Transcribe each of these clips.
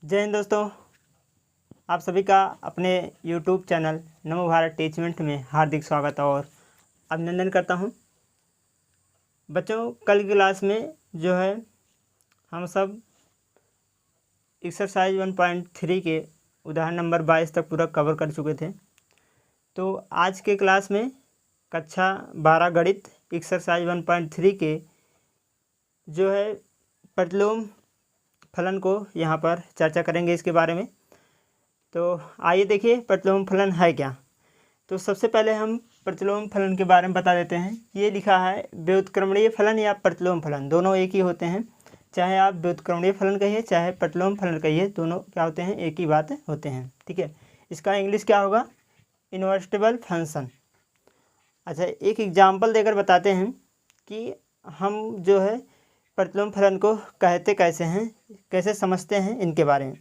जय हिंद दोस्तों, आप सभी का अपने YouTube चैनल नमो भारत टीचमेंट में हार्दिक स्वागत और अभिनंदन करता हूं। बच्चों, कल की क्लास में जो है हम सब एक्सरसाइज 1.3 के उदाहरण नंबर 22 तक पूरा कवर कर चुके थे। तो आज के क्लास में कक्षा 12 गणित एक्सरसाइज 1.3 के जो है प्रतिलोम फलन को यहाँ पर चर्चा करेंगे इसके बारे में। तो आइए देखिए प्रतिलोम फलन है क्या। तो सबसे पहले हम प्रतिलोम फलन के बारे में बता देते हैं। ये लिखा है व्युत्क्रमणीय फलन या प्रतिलोम फलन, दोनों एक ही होते हैं। चाहे आप व्युत्क्रमणीय फलन कहिए चाहे प्रतिलोम फलन कहिए, दोनों क्या होते हैं, एक ही बात होते हैं। ठीक है, इसका इंग्लिश क्या होगा, इन्वर्टिबल फंक्शन। अच्छा, एक एग्जाम्पल देकर बताते हैं कि हम जो है प्रतिलोम फलन को कहते कैसे हैं, कैसे समझते हैं इनके बारे में।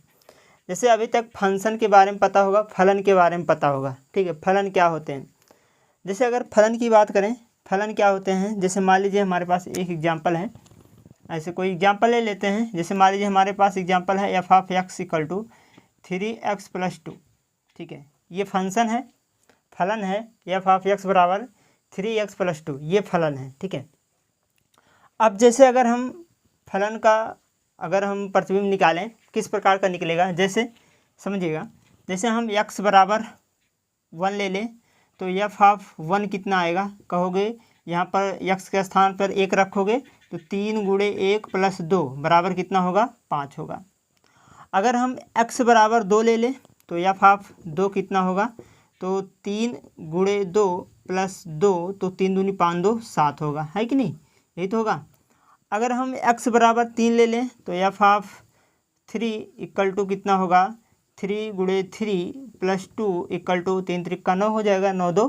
जैसे अभी तक फंक्शन के बारे में पता होगा, फलन के बारे में पता होगा। ठीक है, फलन क्या होते हैं। जैसे अगर फलन की बात करें, फलन क्या होते हैं, जैसे मान लीजिए हमारे पास एक एग्जाम्पल है, ऐसे कोई एग्जाम्पल ले लेते हैं। जैसे मान लीजिए हमारे पास एग्जाम्पल है F of X equal to 3x + 2। ठीक है, ये फंक्शन है, फलन है। एफ ऑफ एक्स बराबर 3x + 2, ये फलन है। ठीक है, अब जैसे अगर हम फलन का अगर हम प्रतिबिंब निकालें, किस प्रकार का निकलेगा, जैसे समझिएगा। जैसे हम x बराबर 1 ले लें तो एफ ऑफ 1 कितना आएगा, कहोगे यहाँ पर x के स्थान पर 1 रखोगे तो 3 × 1 + 2 बराबर कितना होगा, 5 होगा। अगर हम x बराबर 2 ले लें तो एफ ऑफ 2 कितना होगा, तो 3 × 2 + 2, तो 3 दूनी 5, 2 7 होगा, है कि नहीं, यही तो होगा। अगर हम x बराबर 3 ले लें तो एफ ऑफ 3 इक्वल टू कितना होगा, 3 × 3 + 2 इक्वल टू 3 × 3 = 9 हो जाएगा, 9 × 2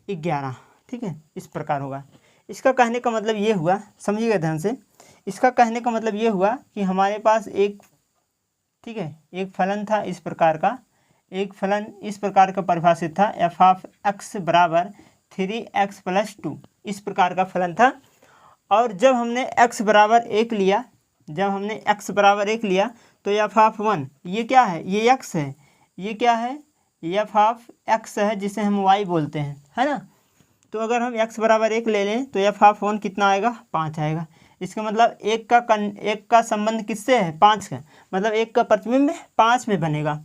= 11। ठीक है, इस प्रकार होगा। इसका कहने का मतलब ये हुआ, समझिएगा ध्यान से, इसका कहने का मतलब ये हुआ कि हमारे पास एक, ठीक है, एक फलन था इस प्रकार का, एक फलन इस प्रकार का परिभाषित था, एफ ऑफ एक्स बराबर 3x + 2, इस प्रकार का फलन था। और जब हमने x बराबर 1 लिया, जब हमने x बराबर 1 लिया तो एफ ऑफ 1, ये क्या है, ये x है, ये क्या है, एफ ऑफ x है, जिसे हम y बोलते हैं, है ना। तो अगर हम x बराबर 1 ले लें तो एफ ऑफ 1 कितना आएगा, 5 आएगा। इसका मतलब एक का संबंध किससे है, 5 का, मतलब 1 का प्रतिबिंब 5 में बनेगा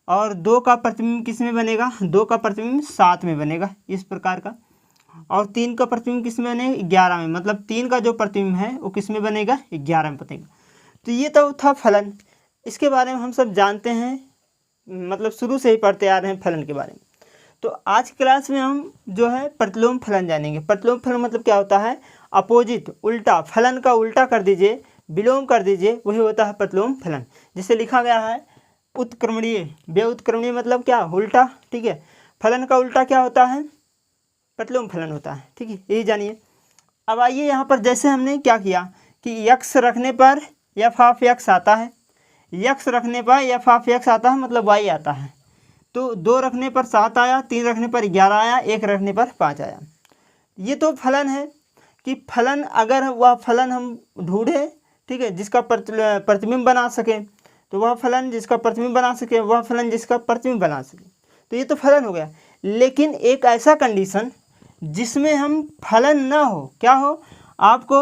और 2 का प्रतिबिंब किस में बनेगा, 2 का प्रतिबिंब 7 में बनेगा, इस प्रकार का। और 3 का प्रतिबिंब किस में बनेगा, 11 में, मतलब 3 का जो प्रतिबिंब है वो किस में बनेगा, 11 में बनेगा। तो ये तो था फलन, इसके बारे में हम सब जानते हैं, मतलब शुरू से ही पढ़ते आ रहे हैं फलन के बारे में। तो आज की क्लास में हम जो है प्रतिलोम फलन जानेंगे। प्रतिलोम फलन मतलब क्या होता है, अपोजिट, उल्टा, फलन का उल्टा कर दीजिए, विलोम कर दीजिए, वही होता है प्रतिलोम फलन। जिसे लिखा गया है उत्क्रमणीय, व्युत्क्रमणीय मतलब क्या, उल्टा। ठीक है, फलन का उल्टा क्या होता है, प्रतिलोम फलन होता है। ठीक है, यही जानिए। अब आइए यहाँ पर, जैसे हमने क्या किया कि x रखने पर एफ ऑफ x आता है, x रखने पर एफ ऑफ x आता है, मतलब y आता है। तो 2 रखने पर 7 आया, 3 रखने पर 11 आया, 1 रखने पर 5 आया। ये तो फलन है कि फलन, अगर वह फलन हम ढूंढें, ठीक है, जिसका प्रतिबिंब बना सके, तो वह फलन जिसका प्रतिबिंब बना सके, वह फलन जिसका प्रतिबिंब बना सके, तो ये तो फलन हो गया। लेकिन एक ऐसा कंडीशन जिसमें हम फलन ना हो, क्या हो, आपको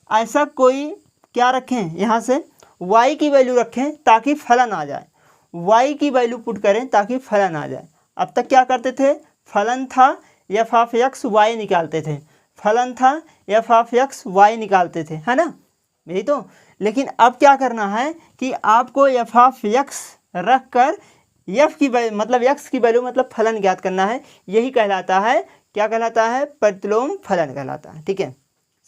ऐसा कोई क्या रखें, यहाँ से y की वैल्यू रखें ताकि फलन आ जाए, y की वैल्यू पुट करें ताकि फलन आ जाए। अब तक क्या करते थे, फलन था एफ ऑफ एक्स y निकालते थे, फलन था एफ ऑफ एक्स y निकालते थे, है ना, यही तो। लेकिन अब क्या करना है कि आपको एफ ऑफ एक्स रख कर एफ की वैल्यू, मतलब एक्स की वैल्यू, मतलब फलन ज्ञात करना है। यही कहलाता है, क्या कहलाता है, प्रतिलोम फलन कहलाता है। ठीक है,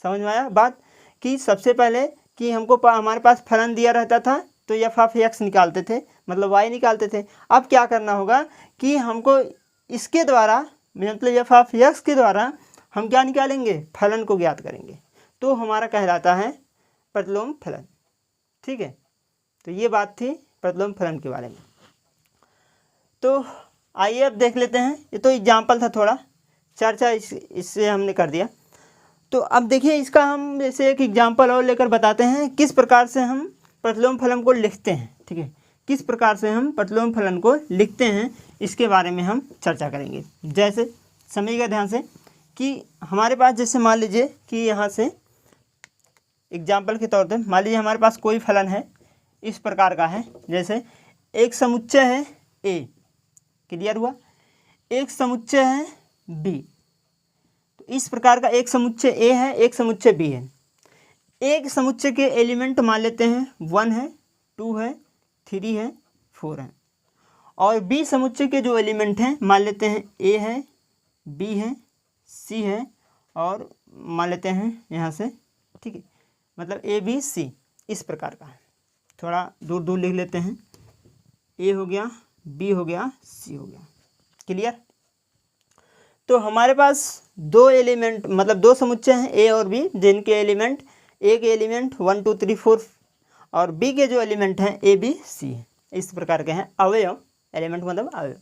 समझ में आया बात, कि सबसे पहले कि हमको हमारे पास फलन दिया रहता था तो एफ ऑफ एक्स निकालते थे, मतलब y निकालते थे। अब क्या करना होगा कि हमको इसके द्वारा, मतलब एफ ऑफ एक्स के द्वारा हम क्या निकालेंगे, फलन को ज्ञात करेंगे, तो हमारा कहलाता है प्रतिलोम फलन। ठीक है, तो ये बात थी प्रतिलोम फलन के बारे में। तो आइए अब देख लेते हैं। ये तो एग्जाम्पल था, थोड़ा चर्चा इससे हमने कर दिया। तो अब देखिए इसका हम जैसे एक एग्जाम्पल और लेकर बताते हैं किस प्रकार से हम प्रतिलोम फलन को लिखते हैं। ठीक है, किस प्रकार से हम प्रतिलोम फलन को लिखते हैं इसके बारे में हम चर्चा करेंगे। जैसे समझिएगा ध्यान से कि हमारे पास जैसे मान लीजिए कि यहाँ से एग्जाम्पल के तौर पे मान लीजिए हमारे पास कोई फलन है, इस प्रकार का है। जैसे एक समुच्चय है ए, क्लियर हुआ, एक समुच्चय है बी। तो इस प्रकार का एक समुच्चय ए है, एक समुच्चय बी है। एक समुच्चय के एलिमेंट मान लेते हैं 1 है, 2 है, 3 है, 4 है। और बी समुच्चय के जो एलिमेंट हैं मान लेते हैं ए है, बी है, सी है और मान लेते हैं यहाँ से, ठीक है, मतलब ए बी सी, इस प्रकार का। थोड़ा दूर दूर लिख लेते हैं, ए हो गया, बी हो गया, सी हो गया, क्लियर। तो हमारे पास दो एलिमेंट मतलब दो समुच्चय हैं ए और बी, जिनके एलिमेंट ए के एलिमेंट 1 2 3 4 और बी के जो एलिमेंट हैं ए बी सी है, इस प्रकार के हैं अवयव। एलिमेंट मतलब अवयव।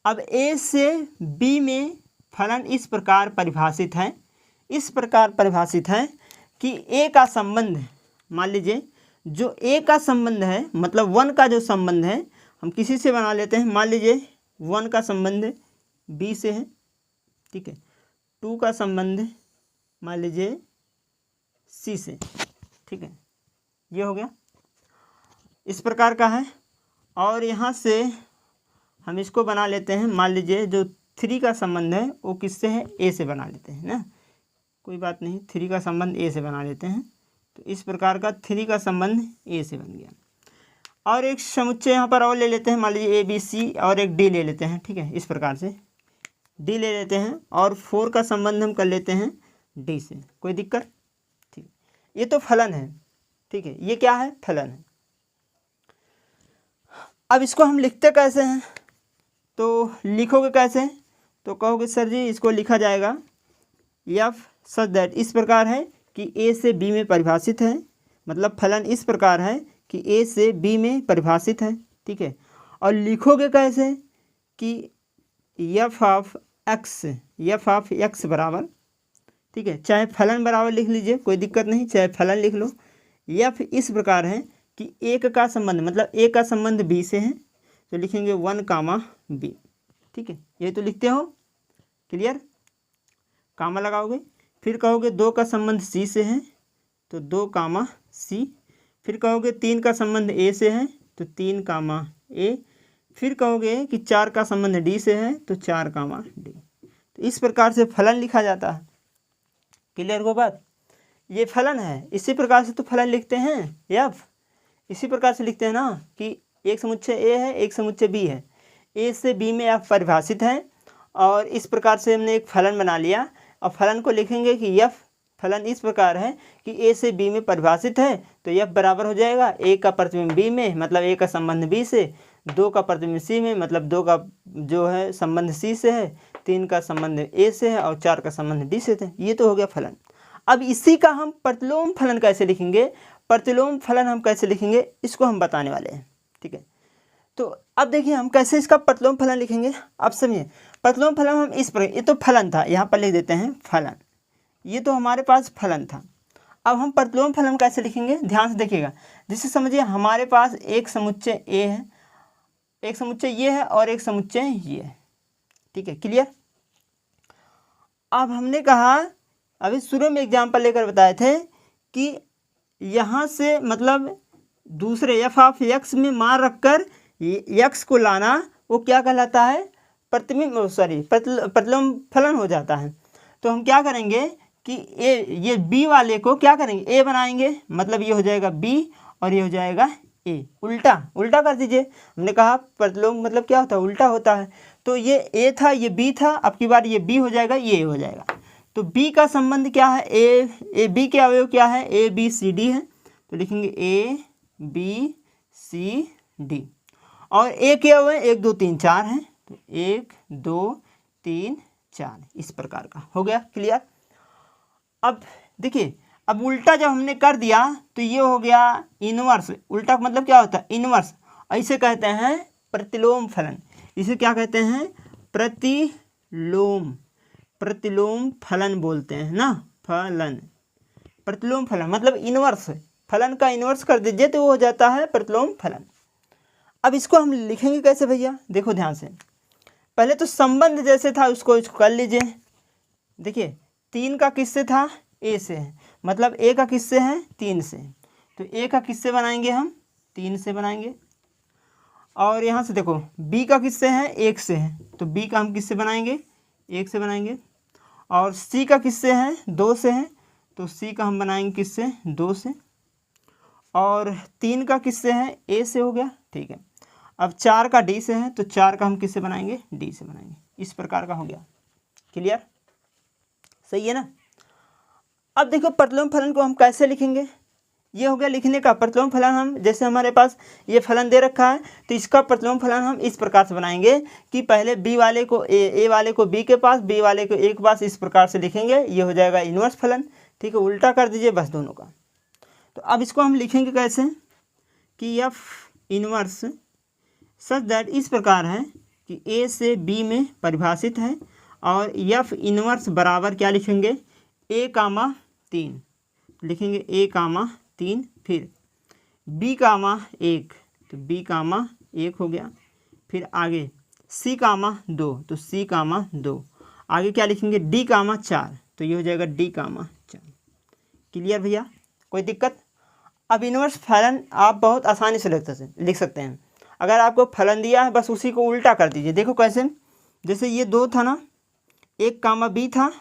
अब ए से बी में फलन इस प्रकार परिभाषित है, इस प्रकार परिभाषित है कि ए का संबंध, मान लीजिए जो ए का संबंध है मतलब 1 का जो संबंध है हम किसी से बना लेते हैं। मान लीजिए 1 का संबंध बी से है, ठीक है, 2 का संबंध मान लीजिए सी से, ठीक है, ये हो गया, इस प्रकार का है। और यहाँ से हम इसको बना लेते हैं, मान लीजिए जो 3 का संबंध है वो किससे है, ए से बना लेते हैं ना, कोई बात नहीं, 3 का संबंध ए से बना लेते हैं। तो इस प्रकार का 3 का संबंध ए से बन गया। और एक समुच्चय यहाँ पर और ले लेते हैं, मान लीजिए ए बी सी और एक डी ले लेते हैं, ठीक है, इस प्रकार से डी ले लेते हैं। और 4 का संबंध हम कर लेते हैं डी से, कोई दिक्कत, ठीक। ये तो फलन है, ठीक है, ये क्या है, फलन है। अब इसको हम लिखते कैसे हैं, तो लिखोगे कैसे, तो कहोगे सर जी इसको लिखा जाएगा एफ सच दैट, इस प्रकार है कि ए से बी में परिभाषित है, मतलब फलन इस प्रकार है कि ए से बी में परिभाषित है, ठीक है। और लिखोगे कैसे कि एफ ऑफ एक्स बराबर, ठीक है, चाहे फलन बराबर लिख लीजिए, कोई दिक्कत नहीं, चाहे फलन लिख लो। एफ इस प्रकार है कि एक का संबंध मतलब ए का संबंध बी से है, तो लिखेंगे 1 कामा बी, ठीक है, ये तो लिखते हो, क्लियर, कामा लगाओगे। फिर कहोगे 2 का संबंध सी से है, तो 2 कामा सी। फिर कहोगे 3 का संबंध ए से है, तो 3 कामा ए। फिर कहोगे कि 4 का संबंध डी से है, तो 4 कामा डी। तो इस प्रकार से फलन लिखा जाता है, क्लियर हो बात, ये फलन है। इसी प्रकार से तो फलन लिखते हैं एफ, इसी प्रकार से लिखते हैं ना कि एक समुच्चय ए है, एक समुच्चय बी है, ए से बी में एफ परिभाषित है। और इस प्रकार से हमने एक फलन बना लिया। और फलन को लिखेंगे कि एफ फलन इस प्रकार है कि ए से बी में परिभाषित है, तो एफ बराबर हो जाएगा ए का प्रतिबिंब बी में, मतलब ए का संबंध बी से, 2 का प्रतिबिंब सी में, मतलब 2 का जो है संबंध सी से है, 3 का संबंध ए से है और 4 का संबंध डी से है। ये तो हो गया फलन। अब इसी का हम प्रतिलोम फलन कैसे लिखेंगे, प्रतिलोम फलन हम कैसे लिखेंगे इसको हम बताने वाले हैं, ठीक है। तो अब देखिए हम कैसे इसका प्रतिलोम फलन लिखेंगे, अब समझिए। प्रतिलोम फलन हम इस पर, ये तो फलन था, यहाँ पर लिख देते हैं फलन, ये तो हमारे पास फलन था। अब हम प्रतिलोम फलन कैसे लिखेंगे, ध्यान से देखिएगा। जैसे समझिए हमारे पास एक समुच्चय ए है, एक समुच्चय ये है और एक समुच्चय ये है, ठीक है, क्लियर। अब हमने कहा, अभी शुरू में एग्जाम्पल लेकर बताए थे कि यहाँ से मतलब दूसरे एफ ऑफ एक्स में मान रखकर एक्स को लाना, वो क्या कहलाता है, प्रतिलोम फलन हो जाता है। तो हम क्या करेंगे कि ये बी वाले को क्या करेंगे, ए बनाएंगे, मतलब ये हो जाएगा बी और ये हो जाएगा ए, उल्टा कर दीजिए। हमने कहा प्रतिलोम मतलब क्या होता है, उल्टा होता है। तो ये ए था, ये बी था, अब की बार ये बी हो जाएगा, ये हो जाएगा। तो बी का संबंध क्या है, ए बी के अवयव क्या है, ए बी सी डी है, तो लिखेंगे ए बी सी डी। और ए के अवयव 1 2 3 4 हैं, तो 1 2 3 4, इस प्रकार का हो गया, क्लियर। अब देखिए, अब उल्टा जब हमने कर दिया तो ये हो गया इनवर्स। उल्टा मतलब क्या होता है, इनवर्स, ऐसे कहते हैं प्रतिलोम फलन। इसे क्या कहते हैं? प्रतिलोम, प्रतिलोम फलन बोलते हैं ना, फलन, प्रतिलोम फलन मतलब इनवर्स, फलन का इनवर्स कर दीजिए तो वो हो जाता है प्रतिलोम फलन। अब इसको हम लिखेंगे कैसे भैया? देखो ध्यान से, पहले तो संबंध जैसे था उसको इसको कर लीजिए। देखिए 3 का किससे था? ए से है, मतलब ए का किससे है? 3 से, तो ए का किससे बनाएंगे हम? 3 से बनाएंगे। और यहाँ से देखो बी का किससे है? 1 से है, तो बी का हम किससे बनाएंगे? 1 से बनाएंगे। और सी का किससे है? 2 से है, तो सी का हम बनाएंगे किससे? 2 से। और 3 का किससे है? ए से हो गया, ठीक है। अब 4 का डी से है, तो 4 का हम किससे बनाएंगे? डी से बनाएंगे। इस प्रकार का हो गया, क्लियर? सही है ना? अब देखो प्रतिलोम फलन को हम कैसे लिखेंगे? ये हो गया लिखने का। प्रतिलोम फलन हम, जैसे हमारे पास ये फलन दे रखा है, तो इसका प्रतिलोम फलन हम इस प्रकार से बनाएंगे कि पहले बी वाले को ए वाले को बी के पास, बी वाले को ए के पास, इस प्रकार से लिखेंगे। ये हो जाएगा इनवर्स फलन, ठीक है। उल्टा कर दीजिए बस दोनों का। तो अब इसको हम लिखेंगे कैसे कि एफ इनवर्स सच दैट, इस प्रकार है कि ए से बी में परिभाषित है, और एफ इनवर्स बराबर क्या लिखेंगे? ए कामा 3 लिखेंगे, ए कामा 3, फिर बी कामा 1, तो बी कामा 1 हो गया। फिर आगे सी कामा 2, तो सी कामा 2। आगे क्या लिखेंगे? डी कामा 4, तो ये हो जाएगा डी कामा 4। क्लियर भैया? कोई दिक्कत? अब इनवर्स फलन आप बहुत आसानी से लिख सकते हैं। अगर आपको फलन दिया है बस उसी को उल्टा कर दीजिए। देखो कैसे, जैसे ये 2 था ना, 1 कामा बी था,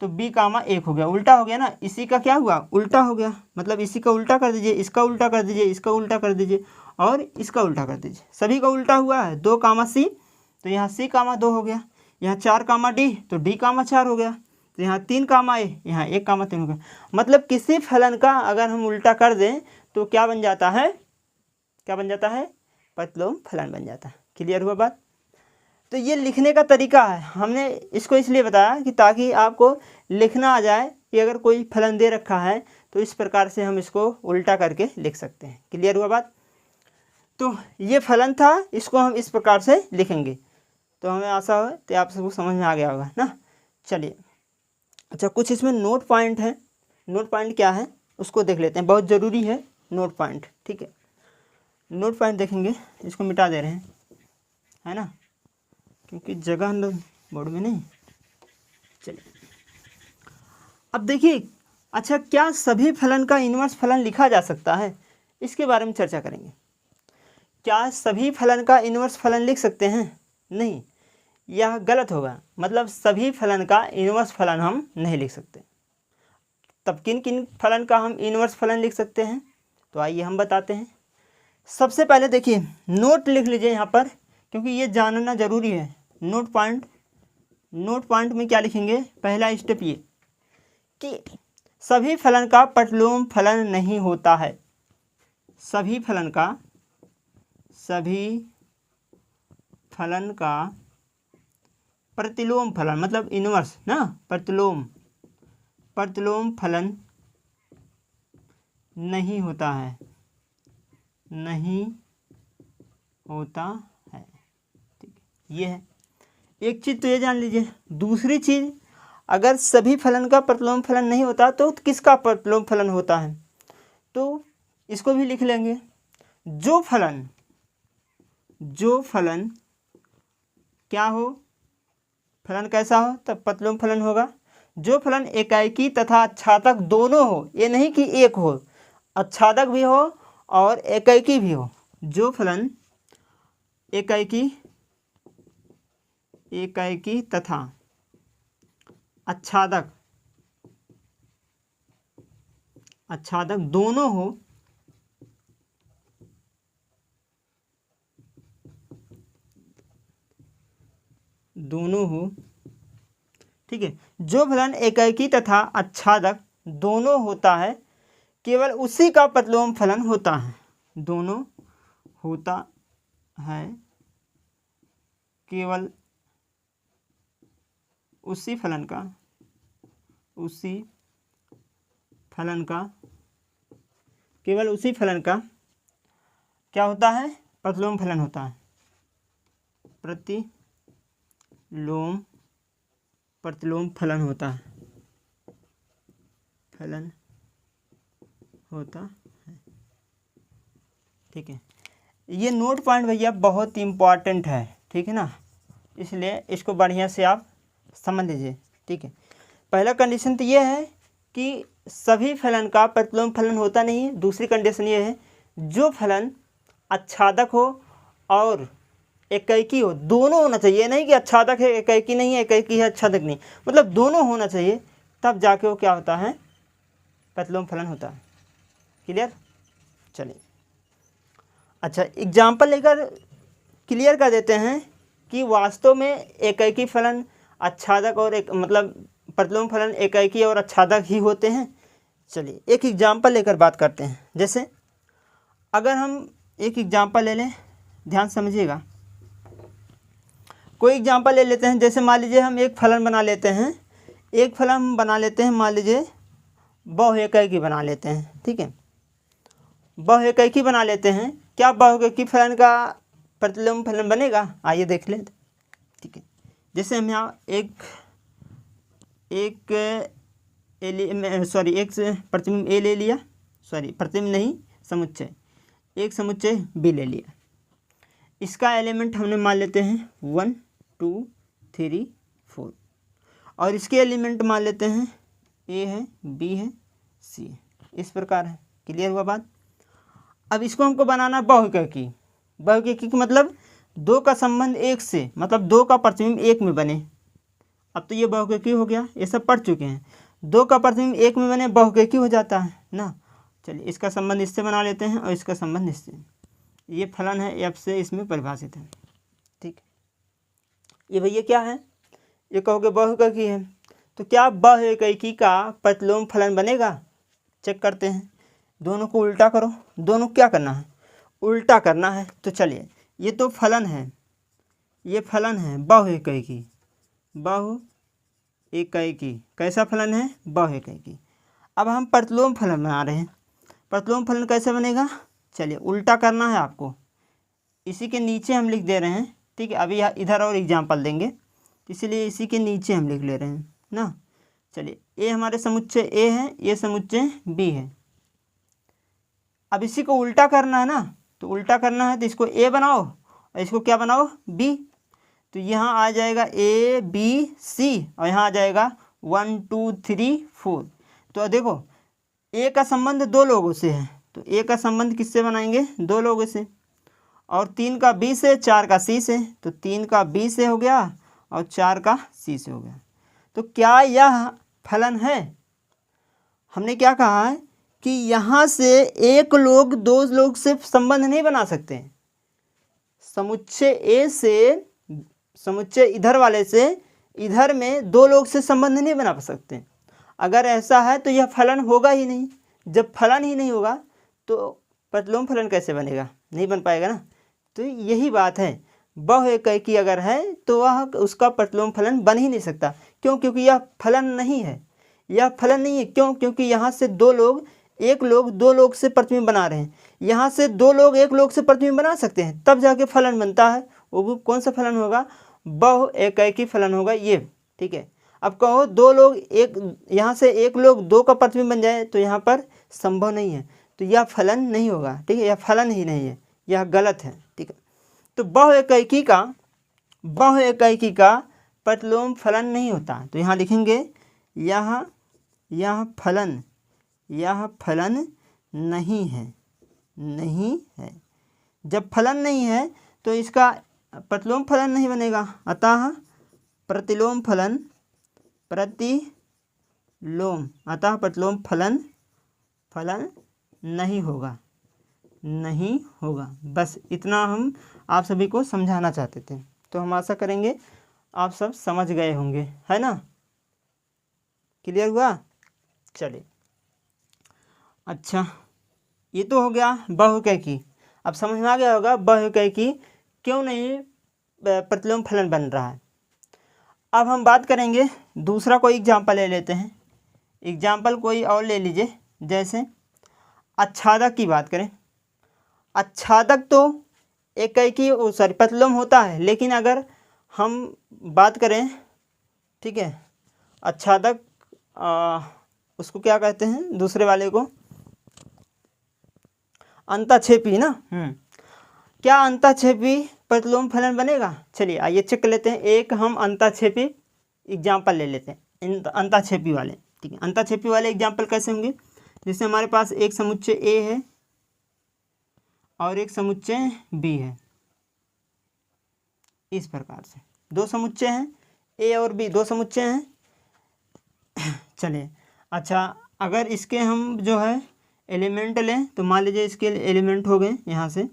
तो बी कामा 1 हो गया, उल्टा हो गया ना। इसी का क्या हुआ? उल्टा हो गया, मतलब इसी का उल्टा कर दीजिए, इसका उल्टा कर दीजिए, इसका उल्टा कर दीजिए, और इसका उल्टा कर दीजिए। सभी का उल्टा हुआ है। 2 कामा सी, तो यहाँ सी कामा 2 हो गया। यहाँ 4 कामा डी, तो डी कामा 4 हो गया। तो यहाँ 3 कामा ए, यहाँ 1 कामा 3 हो गया। मतलब किसी फलन का अगर हम उल्टा कर दें तो क्या बन जाता है? क्या बन जाता है? प्रतिलोम फलन बन जाता है। क्लियर हुआ बात? तो ये लिखने का तरीका है। हमने इसको इसलिए बताया कि ताकि आपको लिखना आ जाए कि अगर कोई फलन दे रखा है तो इस प्रकार से हम इसको उल्टा करके लिख सकते हैं। क्लियर हुआ बात? तो ये फलन था, इसको हम इस प्रकार से लिखेंगे। तो हमें आशा है तो आप सबको समझ में आ गया होगा ना। चलिए, अच्छा कुछ इसमें नोट पॉइंट है। नोट पॉइंट क्या है उसको देख लेते हैं, बहुत ज़रूरी है नोट पॉइंट, ठीक है। नोट पॉइंट देखेंगे, इसको मिटा दे रहे हैं, है ना, क्योंकि जगह हम लोग बोर्ड में नहीं। चलिए अब देखिए, अच्छा क्या सभी फलन का इनवर्स फलन लिखा जा सकता है? इसके बारे में चर्चा करेंगे। क्या सभी फलन का इनवर्स फलन लिख सकते हैं? नहीं, यह गलत होगा। मतलब सभी फलन का इनवर्स फलन हम नहीं लिख सकते। तब किन किन फलन का हम इनवर्स फलन लिख सकते हैं? तो आइए हम बताते हैं। सबसे पहले देखिए, नोट लिख लीजिए यहाँ पर, क्योंकि ये जानना ज़रूरी है। नोट पॉइंट, नोट पॉइंट में क्या लिखेंगे? पहला स्टेप ये कि सभी फलन का प्रतिलोम फलन नहीं होता है। सभी फलन का प्रतिलोम फलन मतलब इनवर्स ना, प्रतिलोम फलन नहीं होता है, नहीं होता है, ठीक है। ये है एक चीज़, तो ये जान लीजिए। दूसरी चीज़, अगर सभी फलन का प्रतिलोम फलन नहीं होता तो किसका प्रतिलोम फलन होता है? तो इसको भी लिख लेंगे। जो फलन क्या हो, फलन कैसा हो तब प्रतिलोम फलन होगा। जो फलन एकाएकी तथा आच्छादक दोनों हो, ये नहीं कि एक हो, आच्छादक भी हो और एकाएकी भी हो। जो फलन एकाएकी तथा आच्छादक दोनों हो, ठीक है। जो फलन एकाएकी तथा आच्छादक दोनों होता है, केवल उसी का प्रतिलोम फलन होता है। दोनों होता है, केवल उसी फलन का क्या होता है? प्रतिलोम फलन होता है। प्रतिलोम फलन होता है, ठीक है। ये नोट पॉइंट भैया बहुत इम्पॉर्टेंट है, ठीक है ना, इसलिए इसको बढ़िया से आप समझ लीजिए, ठीक है। पहला कंडीशन तो ये है कि सभी फलन का प्रतिलोम फलन होता नहीं है। दूसरी कंडीशन ये है जो फलन आच्छादक हो और एकैकी हो, दोनों होना चाहिए, नहीं कि आच्छादक है एकैकी नहीं है, एकैकी है आच्छादक नहीं, मतलब दोनों होना चाहिए, तब जाके वो क्या होता है, प्रतिलोम फलन होता है। क्लियर? चलिए अच्छा एग्जाम्पल लेकर क्लियर कर देते हैं कि वास्तव में एकैकी फलन आच्छादक और एक मतलब प्रतिलोम फलन एकैकी और आच्छादक ही होते हैं। चलिए एक एग्जाम्पल लेकर बात करते हैं। जैसे अगर हम एक एग्जाम्पल ले लें, ध्यान समझिएगा, कोई एग्जाम्पल ले लेते हैं। जैसे मान लीजिए हम एक फलन बना लेते हैं, एक फलन हम बना लेते हैं, मान लीजिए बहुएकैकी बना लेते हैं, ठीक है, बहुएकैकी बना लेते हैं। क्या बहुएकैकी फलन का प्रतिलोम फलन बनेगा? आइए देख लें, ठीक है। जैसे हम यहाँ एक प्रतिबिंब ए ले लिया, प्रतिबिंब नहीं समुच्चय, एक समुच्चय बी ले लिया। इसका एलिमेंट हमने मान लेते हैं 1 2 3 4 और इसके एलिमेंट मान लेते हैं ए है, बी है, सी है, इस प्रकार है। क्लियर हुआ बात? अब इसको हमको बनाना बहुएकैकी। बहुएकैकी का मतलब दो का संबंध एक से, मतलब दो का प्रतिबिंब एक में बने। अब तो ये बहुएकैकी हो गया, ये सब पढ़ चुके हैं। दो का प्रतिबिंब एक में बने बहुएकैकी हो जाता है ना। चलिए इसका संबंध इससे बना लेते हैं और इसका संबंध इससे। ये फलन है एफ से इसमें परिभाषित है, ठीक। ये भैया क्या है? ये कहोगे बहुएकैकी है, तो क्या बहुएकैकी का प्रतिलोम फलन बनेगा? चेक करते हैं। दोनों को उल्टा करो। दोनों क्या करना है? उल्टा करना है। तो चलिए ये तो फलन है, ये फलन है बहुएकैकी। बहुएकैकी कैसा फलन है? बहुएकैकी। अब हम प्रतिलोम फलन बना रहे हैं। प्रतिलोम फलन कैसे बनेगा? चलिए उल्टा करना है आपको। इसी के नीचे हम लिख दे रहे हैं, ठीक है। अभी इधर और एग्जाम्पल देंगे, इसीलिए इसी के नीचे हम लिख ले रहे हैं ना। चलिए ये हमारे समुच्चय ए है, ये समुच्चय बी है। अब इसी को उल्टा करना है ना, तो उल्टा करना है तो इसको ए बनाओ और इसको क्या बनाओ? बी। तो यहाँ आ जाएगा ए बी सी और यहाँ आ जाएगा 1 2 3 4। तो देखो ए का संबंध दो लोगों से है, तो ए का संबंध किससे बनाएंगे? दो लोगों से। और 3 का बी से, 4 का सी से, तो 3 का बी से हो गया और 4 का सी से हो गया। तो क्या यह फलन है? हमने क्या कहा है कि यहाँ से एक लोग दो लोग से संबंध नहीं बना सकते। समुच्चय ए से, समुच्चय इधर वाले से इधर में दो लोग से संबंध नहीं बना सकते। अगर ऐसा है तो यह फलन होगा ही नहीं। जब फलन ही नहीं होगा तो प्रतिलोम फलन कैसे बनेगा? नहीं बन पाएगा ना। तो यही बात है, बहुएकैकी अगर है तो वह उसका प्रतिलोम फलन बन ही नहीं सकता। क्यों? क्योंकि यह फलन नहीं है, यह फलन नहीं है। क्यों? क्योंकि यहाँ से दो लोग, एक लोग दो लोग से प्रतिबिंब बना रहे हैं। यहाँ से दो लोग एक लोग से प्रतिबिंब बना सकते हैं, तब जाके फलन बनता है। वो भी कौन सा फलन होगा? बहुएकैकी फलन होगा ये, ठीक है। अब कहो दो लोग एक, यहाँ से एक लोग दो का प्रतिबिंब बन जाए तो यहाँ पर संभव नहीं है, तो यह फलन नहीं होगा, ठीक है। यह फलन ही नहीं है, यह गलत है, ठीक है। तो बहुएकैकी का प्रतिलोम फलन नहीं होता। तो यहाँ लिखेंगे यह फलन नहीं है, नहीं है। जब फलन नहीं है तो इसका प्रतिलोम फलन नहीं बनेगा। अतः प्रतिलोम फलन नहीं होगा, नहीं होगा। बस इतना हम आप सभी को समझाना चाहते थे। तो हम आशा करेंगे आप सब समझ गए होंगे, है ना। क्लियर हुआ? चलिए अच्छा, ये तो हो गया बहुएकैकी। अब समझ में आ गया होगा बहुएकैकी क्यों नहीं प्रतिलोम फलन बन रहा है। अब हम बात करेंगे दूसरा कोई एग्जाम्पल ले लेते हैं। एग्जाम्पल कोई और ले लीजिए। जैसे आच्छादक की बात करें। आच्छादक तो एकाएकी प्रतिलोम होता है, लेकिन अगर हम बात करें, ठीक है, आच्छादक उसको क्या कहते हैं, दूसरे वाले को अंताक्षेपी ना। क्या अंताक्षेपी प्रतिलोम फलन बनेगा? चलिए आइए चेक कर लेते हैं। एक हम अंताक्षेपी एग्जाम्पल ले लेते हैं, अंताक्षेपी वाले, ठीक है। अंताक्षेपी वाले एग्जाम्पल कैसे होंगे? जैसे हमारे पास एक समुच्चय ए है और एक समुच्चय बी है, इस प्रकार से दो समुच्चय हैं, ए और बी दो समुच्चय हैं। चलिए अच्छा, अगर इसके हम जो है एलिमेंट लें तो मान लीजिए इसके एलिमेंट हो गए यहाँ से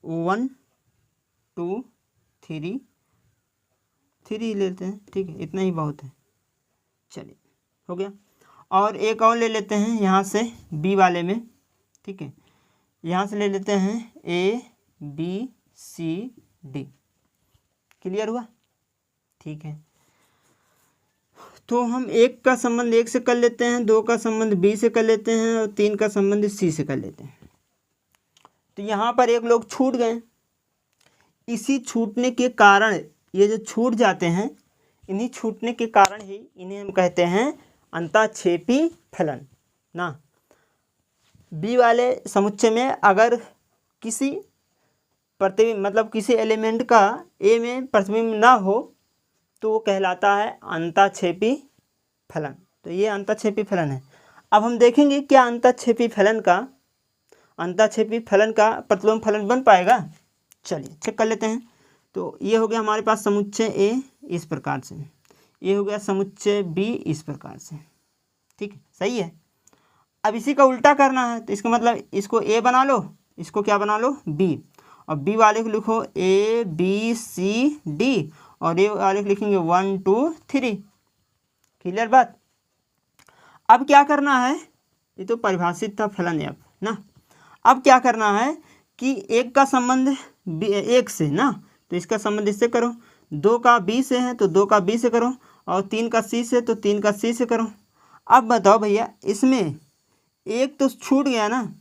1 2 3 3 लेते हैं, ठीक है, इतना ही बहुत है। चलिए हो गया। और एक और ले लेते हैं यहाँ से बी वाले में, ठीक है, यहाँ से ले लेते हैं A B C D. Clear हुआ? ठीक है, तो हम एक का संबंध एक से कर लेते हैं, दो का संबंध बी से कर लेते हैं और तीन का संबंध सी से कर लेते हैं। तो यहाँ पर एक लोग छूट गए, इसी छूटने के कारण, ये जो छूट जाते हैं, इन्हीं छूटने के कारण ही इन्हें हम कहते हैं अंताक्षेपी फलन ना। बी वाले समुच्चय में अगर किसी प्रतिबिंब मतलब किसी एलिमेंट का ए में प्रतिबिंब ना हो तो वो कहलाता है अंताक्षेपी फलन। तो ये अंताक्षेपी फलन है। अब हम देखेंगे क्या अंताक्षेपी फलन का प्रतिलोम फलन बन पाएगा। चलिए चेक कर लेते हैं। तो ये हो गया हमारे पास समुच्चय ए इस प्रकार से, ये हो गया समुच्चय बी इस प्रकार से, ठीक है, सही है। अब इसी का उल्टा करना है, तो इसका मतलब इसको ए बना लो, इसको क्या बना लो, बी, और बी वाले को लिखो ए बी सी डी, और ए वाले को लिखेंगे 1 2 3। क्लियर बात? अब क्या करना है, ये तो परिभाषित था फलन अब ना। अब क्या करना है कि एक का संबंध एक से ना, तो इसका संबंध इससे करो, दो का बी से है तो दो का बी से करो, और तीन का सी से तो तीन का सी से करो। अब बताओ भैया, इसमें एक तो छूट गया ना,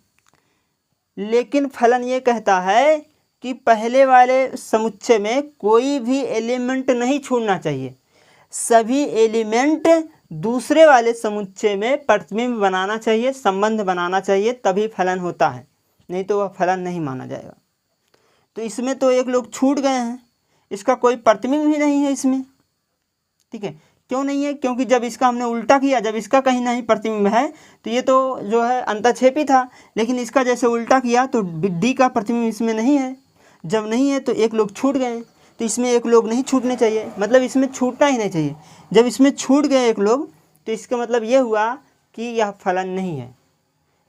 लेकिन फलन ये कहता है कि पहले वाले समुच्चय में कोई भी एलिमेंट नहीं छूटना चाहिए, सभी एलिमेंट दूसरे वाले समुच्चय में प्रतिबिंब बनाना चाहिए, संबंध बनाना चाहिए, तभी फलन होता है, नहीं तो वह फलन नहीं माना जाएगा। तो इसमें तो एक लोग छूट गए हैं, इसका कोई प्रतिबिंब ही नहीं है इसमें, ठीक है। क्यों नहीं है? क्योंकि जब इसका हमने उल्टा किया, जब इसका कहीं नहीं प्रतिबिंब है तो ये तो जो है अंताक्षेपी था, लेकिन इसका जैसे उल्टा किया तो डी का प्रतिबिंब इसमें नहीं है। जब नहीं है तो एक लोग छूट गए, तो इसमें एक लोग नहीं छूटने चाहिए, मतलब इसमें छूटना ही नहीं चाहिए। जब इसमें छूट गए एक लोग तो इसका मतलब ये हुआ कि यह फलन नहीं है।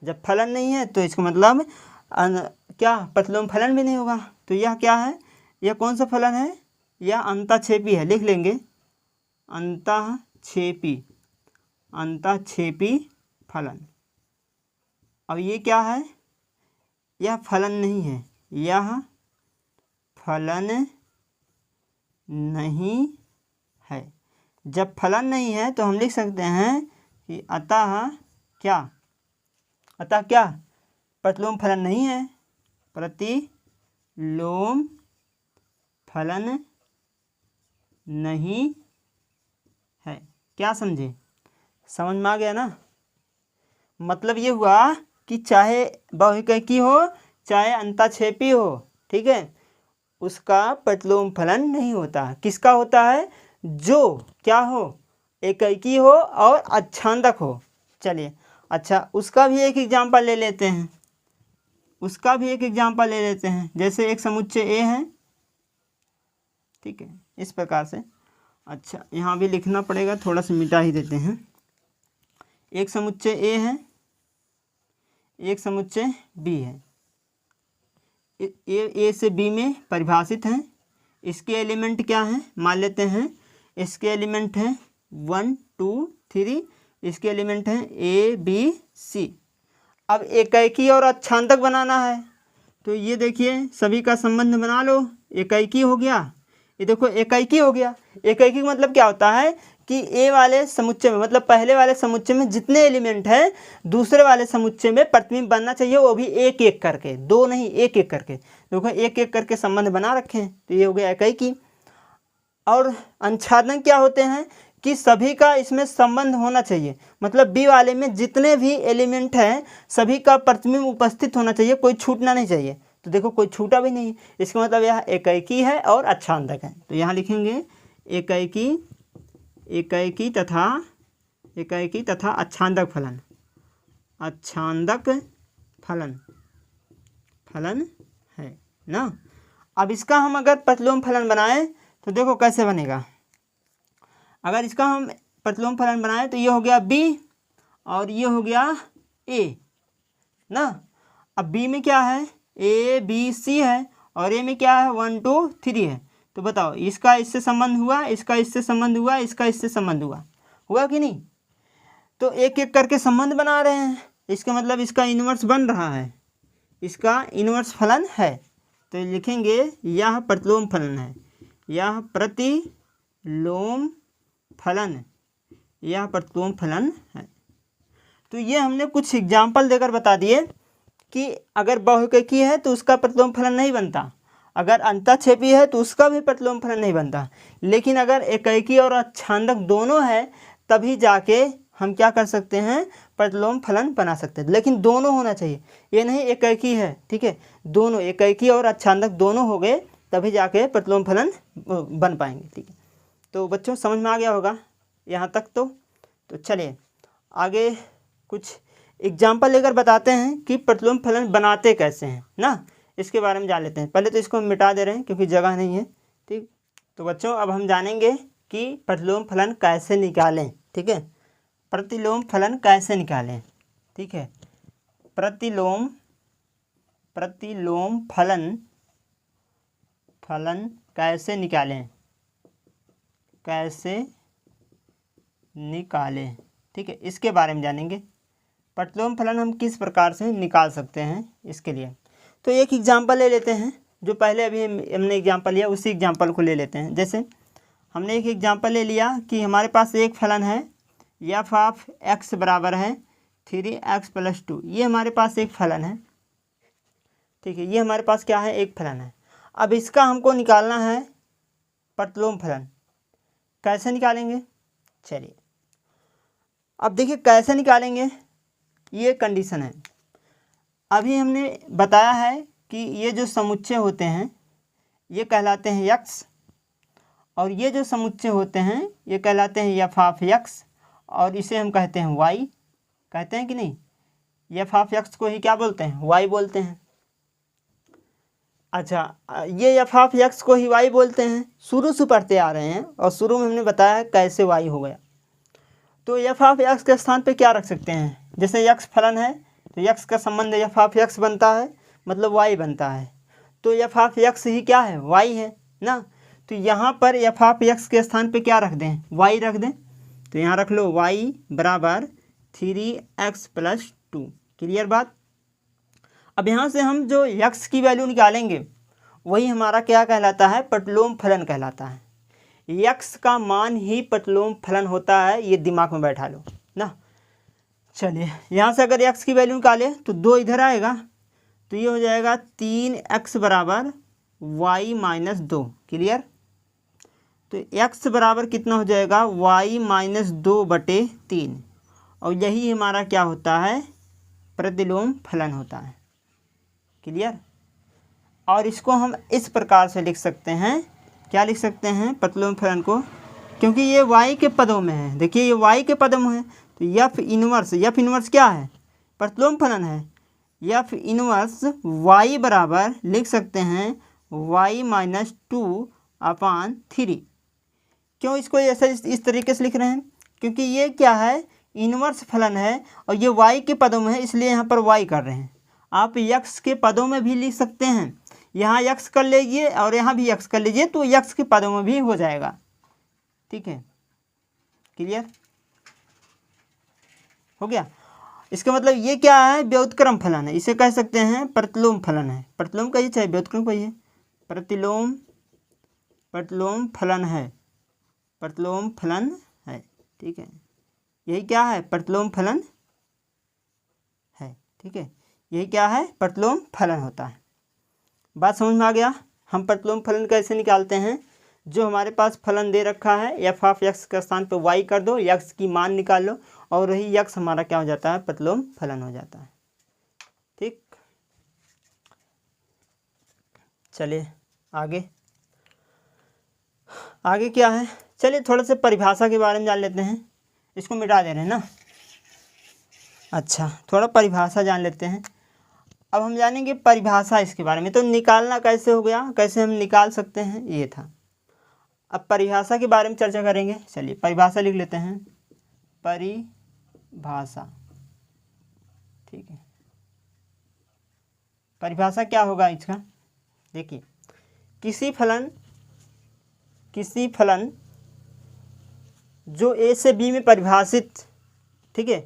जब फलन नहीं है तो इसका मतलब क्या, प्रतिलोम फलन भी नहीं होगा। तो यह क्या है, यह कौन सा फलन है, यह अंताक्षेपी है। लिख लेंगे अंताक्षेपी फलन। अब ये क्या है, यह फलन नहीं है, यह फलन नहीं है। जब फलन नहीं है तो हम लिख सकते हैं कि अतः क्या प्रतिलोम फलन नहीं है, प्रतिलोम फलन नहीं है। क्या समझे? समझ में आ गया ना? मतलब ये हुआ कि चाहे बहुएकाकी हो चाहे अंताक्षेपी हो, ठीक है, उसका प्रतिलोम फलन नहीं होता। किसका होता है? जो क्या हो, एकाकी हो और अच्छांदक हो। चलिए अच्छा, उसका भी एक एग्जाम्पल ले लेते हैं। जैसे एक समुच्चय ए है, ठीक है, इस प्रकार से। अच्छा, यहाँ भी लिखना पड़ेगा, थोड़ा सा मिटा ही देते हैं। एक समुच्चय ए है, एक समुच्चय बी है। ए से बी में परिभाषित है। इसके एलिमेंट क्या हैं, मान लेते हैं इसके एलिमेंट हैं 1 2 3, इसके एलिमेंट हैं ए बी सी। अब एकाकी और अच्छांदक बनाना है, तो ये देखिए सभी का संबंध बना लो। एकाकी हो गया, ये देखो एकाकी हो गया। एकाएकी का मतलब क्या होता है कि ए वाले समुच्चय में, मतलब पहले वाले समुच्चय में जितने एलिमेंट हैं दूसरे वाले समुच्चय में प्रतिबिंब बनना चाहिए, वो भी एक एक करके, दो नहीं एक एक करके। देखो एक एक करके संबंध बना रखे हैं, तो ये हो गया एकाएकी। और अंशादन क्या होते हैं कि सभी का इसमें संबंध होना चाहिए, मतलब बी वाले में जितने भी एलिमेंट हैं सभी का प्रतिबिंब उपस्थित होना चाहिए, कोई छूटना नहीं चाहिए। तो देखो कोई छूटा भी नहीं, इसका मतलब यह एकाएकी है और अच्छांदक है। तो यहाँ लिखेंगे एकाएकी, एकाएकी तथा अच्छांदक फलन, अच्छांदक फलन है ना। अब इसका हम अगर प्रतिलोम फलन बनाएं तो देखो कैसे बनेगा। अगर इसका हम प्रतिलोम फलन बनाएं तो ये हो गया बी और ये हो गया ए ना। अब बी में क्या है, ए बी सी है, और ए में क्या है 1 2 3 है। तो बताओ इसका इससे संबंध हुआ, इसका इससे संबंध हुआ, इसका इससे संबंध हुआ कि नहीं। तो एक एक करके संबंध बना रहे हैं, इसका मतलब इसका इन्वर्स बन रहा है, इसका इन्वर्स फलन है। तो लिखेंगे यह प्रतिलोम फलन है, यह प्रतिलोम फलन, यह प्रतिलोम फलन है। तो ये हमने कुछ एग्जाम्पल देकर बता दिए कि अगर बहुएकाकी है तो उसका प्रतिलोम फलन नहीं बनता, अगर अंतःक्षेपी है तो उसका भी प्रतिलोम फलन नहीं बनता, लेकिन अगर एकाएकी और अच्छांदक दोनों है तभी जाके हम क्या कर सकते हैं, प्रतिलोम फलन बना सकते हैं। लेकिन दोनों होना चाहिए, ये नहीं एकाएकी है, ठीक है, दोनों एकाएकी और अच्छांदक दोनों हो गए तभी जाके प्रतिलोम फलन बन पाएंगे, ठीक है। तो बच्चों समझ में आ गया होगा यहाँ तक। तो चलिए आगे कुछ एग्जाम्पल लेकर बताते हैं कि प्रतिलोम फलन बनाते कैसे हैं ना, इसके बारे में जान लेते हैं। पहले तो इसको हम मिटा दे रहे हैं क्योंकि जगह नहीं है, ठीक। तो बच्चों अब हम जानेंगे कि प्रतिलोम फलन कैसे निकालें, ठीक है, प्रतिलोम फलन कैसे निकालें, ठीक है। प्रतिलोम फलन कैसे निकालें, ठीक है, इसके बारे में जानेंगे। प्रतिलोम फलन हम किस प्रकार से निकाल सकते हैं इसके लिए। तो एक एग्जाम्पल ले लेते हैं, जो पहले अभी हमने एग्जाम्पल लिया उसी एग्जाम्पल को ले लेते हैं। जैसे हमने एक एग्जाम्पल ले लिया कि हमारे पास एक फलन है एफ ऑफ एक्स बराबर है 3x + 2, ये हमारे पास एक फलन है, ठीक है, ये हमारे पास क्या है, एक फलन है। अब इसका हमको निकालना है प्रतिलोम फलन, कैसे निकालेंगे, चलिए अब देखिए कैसे निकालेंगे, ये कंडीशन है। अभी हमने बताया है कि ये जो समुच्चय होते हैं ये कहलाते हैं यक्स, और ये जो समुच्चय होते हैं ये कहलाते हैं एफ ऑफ एक्स, और इसे हम कहते हैं वाई, कहते हैं कि नहीं, एफ ऑफ एक्स को ही क्या बोलते हैं, वाई बोलते हैं। अच्छा, ये एफ ऑफ एक्स को ही वाई बोलते हैं, शुरू से पढ़ते आ रहे हैं और शुरू में हमने बताया कैसे वाई हो गया। तो एफ ऑफ एक्स के स्थान पे क्या रख सकते हैं, जैसे एक्स फलन है तो एक्स का संबंध एफ ऑफ एक्स बनता है, मतलब वाई बनता है, तो एफ ऑफ एक्स ही क्या है, वाई है ना। तो यहाँ पर एफ ऑफ एक्स के स्थान पे क्या रख दें, वाई रख दें। तो यहाँ रख लो वाई बराबर 3x + 2, क्लियर बात। अब यहाँ से हम जो एक्स की वैल्यू निकालेंगे वही हमारा क्या कहलाता है, प्रतिलोम फलन कहलाता है। एक्स का मान ही प्रतिलोम फलन होता है, ये दिमाग में बैठा लो ना। चलिए यहाँ से अगर एक्स की वैल्यू निकाले तो 2 इधर आएगा, तो ये हो जाएगा 3x बराबर y - 2, क्लियर। तो x बराबर कितना हो जाएगा, y - 2/3, और यही हमारा क्या होता है, प्रतिलोम फलन होता है, क्लियर। और इसको हम इस प्रकार से लिख सकते हैं, क्या लिख सकते हैं प्रतिलोम फलन को, क्योंकि ये y के पदों में है, देखिए ये y के पदों में है, तो एफ इनवर्स क्या है, प्रतिलोम फलन है। एफ इनवर्स y बराबर लिख सकते हैं y - 2/3। क्यों इसको ऐसा इस तरीके से लिख रहे हैं, क्योंकि ये क्या है, इनवर्स फलन है और ये y के पदों में है, इसलिए यहाँ पर y कर रहे हैं। आप x के पदों में भी लिख सकते हैं, यहाँ x कर लीजिए और यहाँ भी x कर लीजिए, तो x के पदों में भी हो जाएगा, ठीक है, क्लियर हो गया। इसका मतलब ये क्या है, व्युत्क्रम फलन है, इसे कह सकते हैं प्रतिलोम फलन है। प्रतिलोम कहिए चाहे व्युत्क्रम कहिए, प्रतिलोम फलन है, प्रतिलोम फलन है। ठीक है, यही क्या है? प्रतिलोम फलन है। ठीक है, यही क्या है? प्रतिलोम फलन होता है। बात समझ में आ गया? हम प्रतिलोम फलन कैसे निकालते हैं? जो हमारे पास फलन दे रखा है एफ ऑफ एक्स के स्थान पे वाई कर दो, एक्स की मान निकाल लो और वही एक्स हमारा क्या हो जाता है? प्रतिलोम फलन हो जाता है। ठीक, चलिए आगे आगे क्या है? चलिए थोड़ा सा परिभाषा के बारे में जान लेते हैं। इसको मिटा दे रहे हैं ना? अच्छा, थोड़ा परिभाषा जान लेते हैं। अब हम जानेंगे परिभाषा इसके बारे में। तो निकालना कैसे हो गया, कैसे हम निकाल सकते हैं, ये था। अब परिभाषा के बारे में चर्चा करेंगे। चलिए परिभाषा लिख लेते हैं। परिभाषा, ठीक है। परिभाषा क्या होगा इसका? देखिए, किसी फलन जो ए से बी में परिभाषित, ठीक है,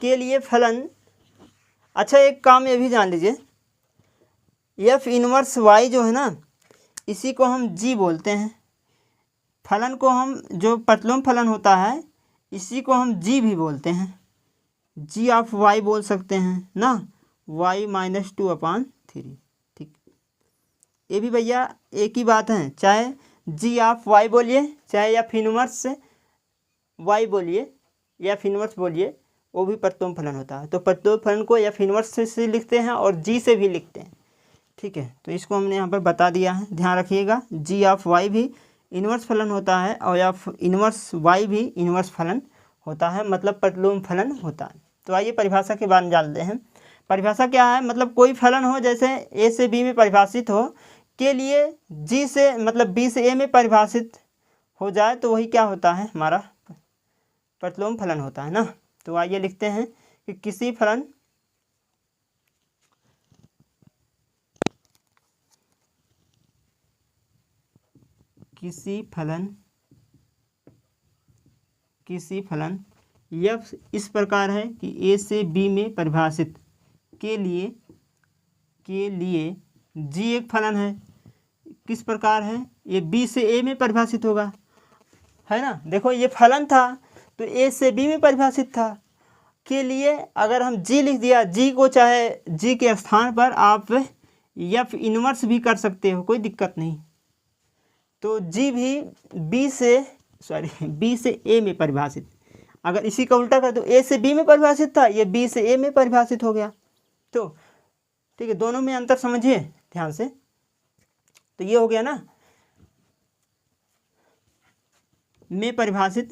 के लिए फलन। अच्छा, एक काम ये भी जान लीजिए, एफ इनवर्स वाई जो है ना, इसी को हम जी बोलते हैं। फलन को हम, जो प्रतिलोम फलन होता है, इसी को हम जी भी बोलते हैं। जी ऑफ वाई बोल सकते हैं ना, वाई -2/3। ठीक, ये भी भैया एक ही बात है। चाहे जी ऑफ वाई बोलिए, चाहे एफ इनवर्स वाई बोलिए या एफ इनवर्स बोलिए, वो भी प्रतिलोम फलन होता है। तो प्रतिलोम फलन को एफ इनवर्स से लिखते हैं और जी से भी लिखते हैं। ठीक है, तो इसको हमने यहाँ पर बता दिया है, ध्यान रखिएगा। जी ऑफ वाई भी इनवर्स फलन होता है और एफ इनवर्स वाई भी इनवर्स फलन होता है, मतलब प्रतिलोम फलन होता है। तो आइए परिभाषा के बारे में जानते हैं। परिभाषा क्या है? मतलब कोई फलन हो, जैसे ए से बी में परिभाषित हो, के लिए जी से, मतलब बी से ए में परिभाषित हो जाए, तो वही क्या होता है? हमारा प्रतिलोम फलन होता है ना। तो आइए लिखते हैं कि किसी फलन एफ इस प्रकार है कि ए से बी में परिभाषित के लिए जी एक फलन है। किस प्रकार है? ये बी से ए में परिभाषित होगा, है ना। देखो, ये फलन था तो ए से बी में परिभाषित था, के लिए अगर हम जी लिख दिया, जी को चाहे जी के स्थान पर आप एफ इनवर्स भी कर सकते हो, कोई दिक्कत नहीं। तो जी भी बी से ए में परिभाषित। अगर इसी का उल्टा कर दो, ए से बी में परिभाषित था, ये बी से ए में परिभाषित हो गया। तो ठीक है, दोनों में अंतर समझिए ध्यान से। तो ये हो गया ना, में परिभाषित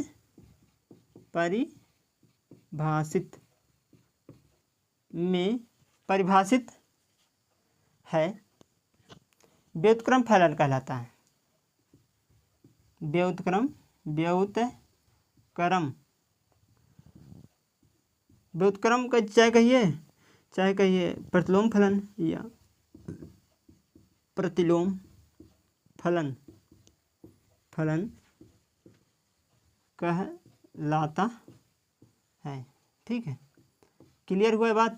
में परिभाषित है, व्युत्क्रम फलन कहलाता है। व्युत्क्रम का चाहे कहिए प्रतिलोम फलन या प्रतिलोम फलन कहलाता है। ठीक है, क्लियर हुआ बात?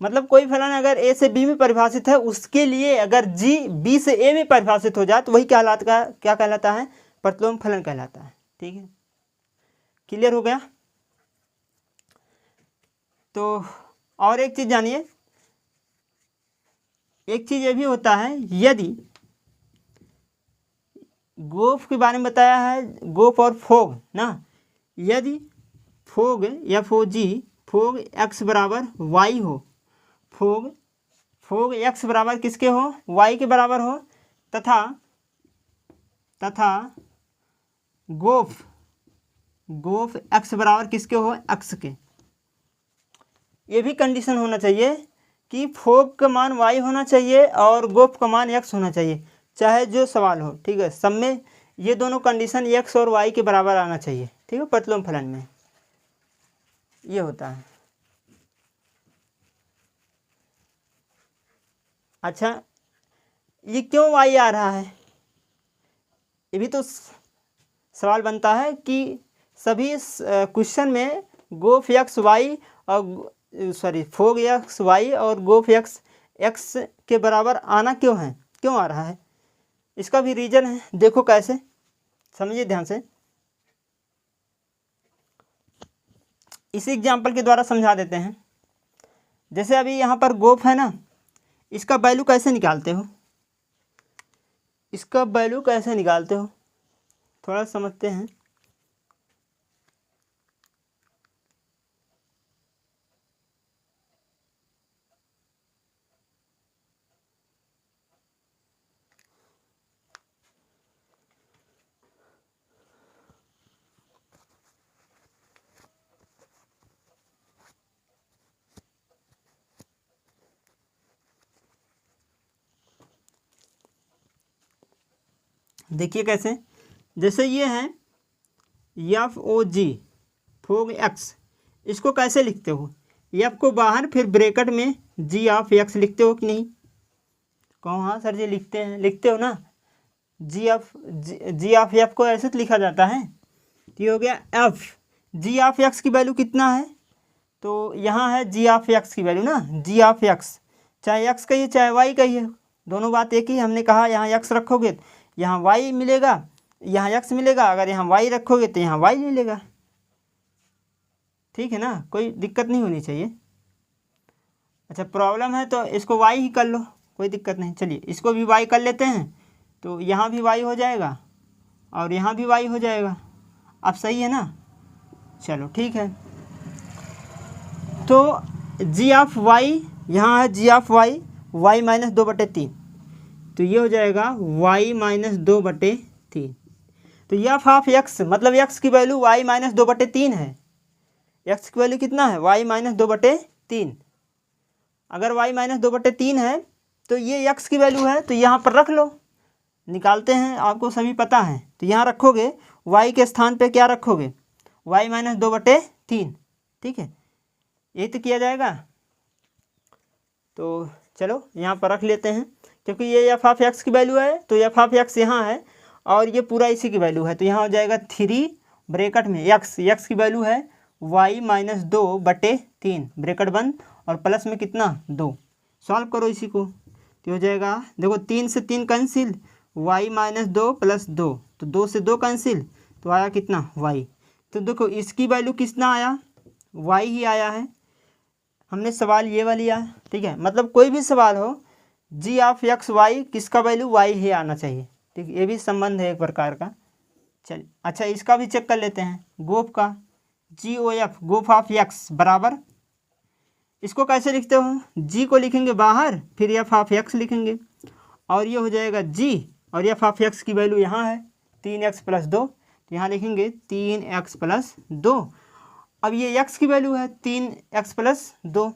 मतलब कोई फलन अगर ए से बी में परिभाषित है, उसके लिए अगर जी बी से ए में परिभाषित हो जाए, तो वही क्या कहलाता है? प्रतिलोम फलन कहलाता है। ठीक है, क्लियर हो गया? तो और एक चीज जानिए, एक चीज ये भी होता है, यदि गोफ के बारे में बताया है, गोफ और फोग ना, यदि फोग फोग एक्स बराबर वाई हो, फोग एक्स बराबर किसके हो? वाई के बराबर हो, तथा गोफ एक्स बराबर किसके हो? एक्स के। ये भी कंडीशन होना चाहिए कि फोग का मान वाई होना चाहिए और गोफ का मान एक्स होना चाहिए, चाहे जो सवाल हो। ठीक है, सब में ये दोनों कंडीशन एक्स और वाई के बराबर आना चाहिए। ठीक है, प्रतिलोम फलन में ये होता है। अच्छा, ये क्यों वाई आ रहा है? ये भी तो सवाल बनता है कि सभी क्वेश्चन में गोफ एक्स वाई और फोग एक्स वाई और गोफ एक्स के बराबर आना क्यों आ रहा है? इसका भी रीज़न है, देखो कैसे। समझिए ध्यान से। इसी एग्जाम्पल के द्वारा समझा देते हैं। जैसे अभी यहाँ पर गोफ है ना, इसका वैल्यू कैसे निकालते हो, इसका वैल्यू कैसे निकालते हो, थोड़ा समझते हैं। देखिए कैसे, जैसे ये है एफ ओ जी फोग एक्स, इसको कैसे लिखते हो, एफ को बाहर फिर ब्रैकेट में जी ऑफ एक्स लिखते हो कि नहीं, कहो हाँ सर जी लिखते हैं, लिखते हो ना। जी ऑफ एफ को ऐसे तो लिखा जाता है। तो ये हो गया एफ, जी ऑफ एक्स की वैल्यू कितना है, तो यहाँ है जी ऑफ एक्स की वैल्यू ना, जी ऑफ एक्स चाहे एक्स कहिए चाहे वाई कहिए, दोनों बात एक ही। हमने कहा यहाँ एक्स रखोगे यहाँ वाई मिलेगा, यहाँ एक्स मिलेगा, अगर यहाँ वाई रखोगे तो यहाँ वाई मिलेगा। ठीक है ना, कोई दिक्कत नहीं होनी चाहिए। अच्छा प्रॉब्लम है तो इसको वाई ही कर लो, कोई दिक्कत नहीं। चलिए इसको भी वाई कर लेते हैं, तो यहाँ भी वाई हो जाएगा और यहाँ भी वाई हो जाएगा। अब सही है ना, चलो ठीक है। तो जी ऑफ वाई यहाँ है, जी ऑफ वाई वाई माइनस 2/3, तो ये हो जाएगा y माइनस 2/3। तो एफ ऑफ एक्स मतलब एक्स की वैल्यू y माइनस 2/3 है। एक्स की वैल्यू कितना है, y माइनस 2/3। अगर y माइनस 2/3 है तो ये एक्स की वैल्यू है, तो यहाँ पर रख लो, निकालते हैं, आपको सभी पता है। तो यहाँ रखोगे y के स्थान पे क्या रखोगे, y माइनस 2/3। ठीक है, ये तो किया जाएगा। तो चलो यहाँ पर रख लेते हैं, क्योंकि ये एफ ऑफ एक्स की वैल्यू है, तो एफ ऑफ एक्स यहाँ है और ये पूरा इसी की वैल्यू है, तो यहाँ हो जाएगा 3 ब्रैकेट में एक्स की वैल्यू है y माइनस 2/3 ब्रैकेट बंद और प्लस में कितना 2। सॉल्व करो इसी को, तो हो जाएगा, देखो 3 से 3 कैंसिल, y माइनस 2 प्लस 2, तो 2 से 2 कैंसिल, तो आया कितना y। तो देखो इसकी वैल्यू कितना आया, y ही आया है। हमने सवाल ये वाला लिया है, ठीक है, मतलब कोई भी सवाल हो जी ऑफ एक्स वाई किसका वैल्यू वाई ही आना चाहिए। ठीक, ये भी संबंध है एक प्रकार का। चल अच्छा इसका भी चेक कर लेते हैं, गोफ का जी ओ एफ गोफ ऑफ एक्स बराबर, इसको कैसे लिखते हो, जी को लिखेंगे बाहर फिर एफ ऑफ एक्स लिखेंगे और ये हो जाएगा जी, और एफ ऑफ एक्स की वैल्यू यहाँ है 3x + 2, तो यहाँ लिखेंगे 3x + 2। अब ये x की वैल्यू है 3x + 2,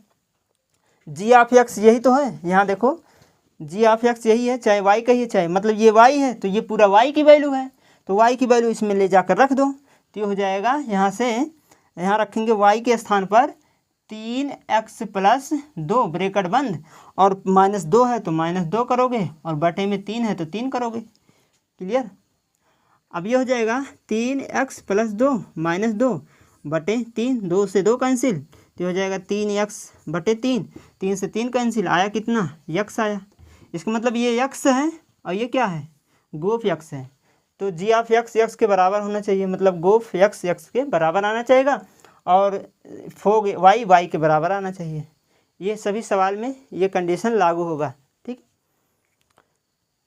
जी ऑफ एक्स यही तो है, यहाँ देखो जी ऑफ एक्स यही है, चाहे y कहिए चाहे, मतलब ये y है तो ये पूरा y की वैल्यू है, तो y की वैल्यू इसमें ले जाकर रख दो, तो ये हो जाएगा, यहाँ से यहाँ रखेंगे y के स्थान पर 3x + 2 ब्रैकेट बंद और -2 है तो -2 करोगे और बटे में 3 है तो 3 करोगे। क्लियर। अब ये हो जाएगा 3x + 2 -2 बटे 3, 2 से 2 कैंसिल, तो हो जाएगा 3x/3, 3 से 3 कैंसिल, आया कितना x आया। इसका मतलब ये x है और ये क्या है गोफ x है, तो जी ऑफ x के बराबर होना चाहिए, मतलब गोफ x के बराबर आना चाहिए और फोग y के बराबर आना चाहिए। ये सभी सवाल में ये कंडीशन लागू होगा। ठीक,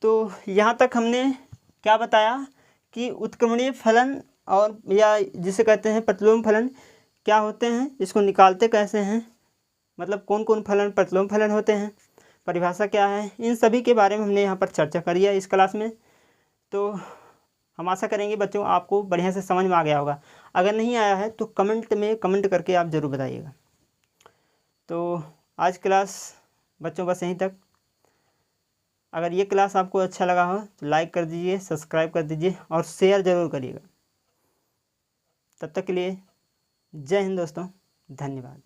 तो यहाँ तक हमने क्या बताया कि उत्क्रमणीय फलन और या जिसे कहते हैं प्रतिलोम फलन क्या होते हैं, इसको निकालते कैसे हैं, मतलब कौन कौन फलन प्रतिलोम फलन होते हैं, परिभाषा क्या है, इन सभी के बारे में हमने यहाँ पर चर्चा करी है इस क्लास में। तो हम आशा करेंगे बच्चों आपको बढ़िया से समझ में आ गया होगा। अगर नहीं आया है तो कमेंट में कमेंट करके आप ज़रूर बताइएगा। तो आज क्लास बच्चों बस यहीं तक। अगर ये क्लास आपको अच्छा लगा हो तो लाइक कर दीजिए, सब्सक्राइब कर दीजिए और शेयर ज़रूर करिएगा। तब तक के लिए जय हिंद दोस्तों, धन्यवाद।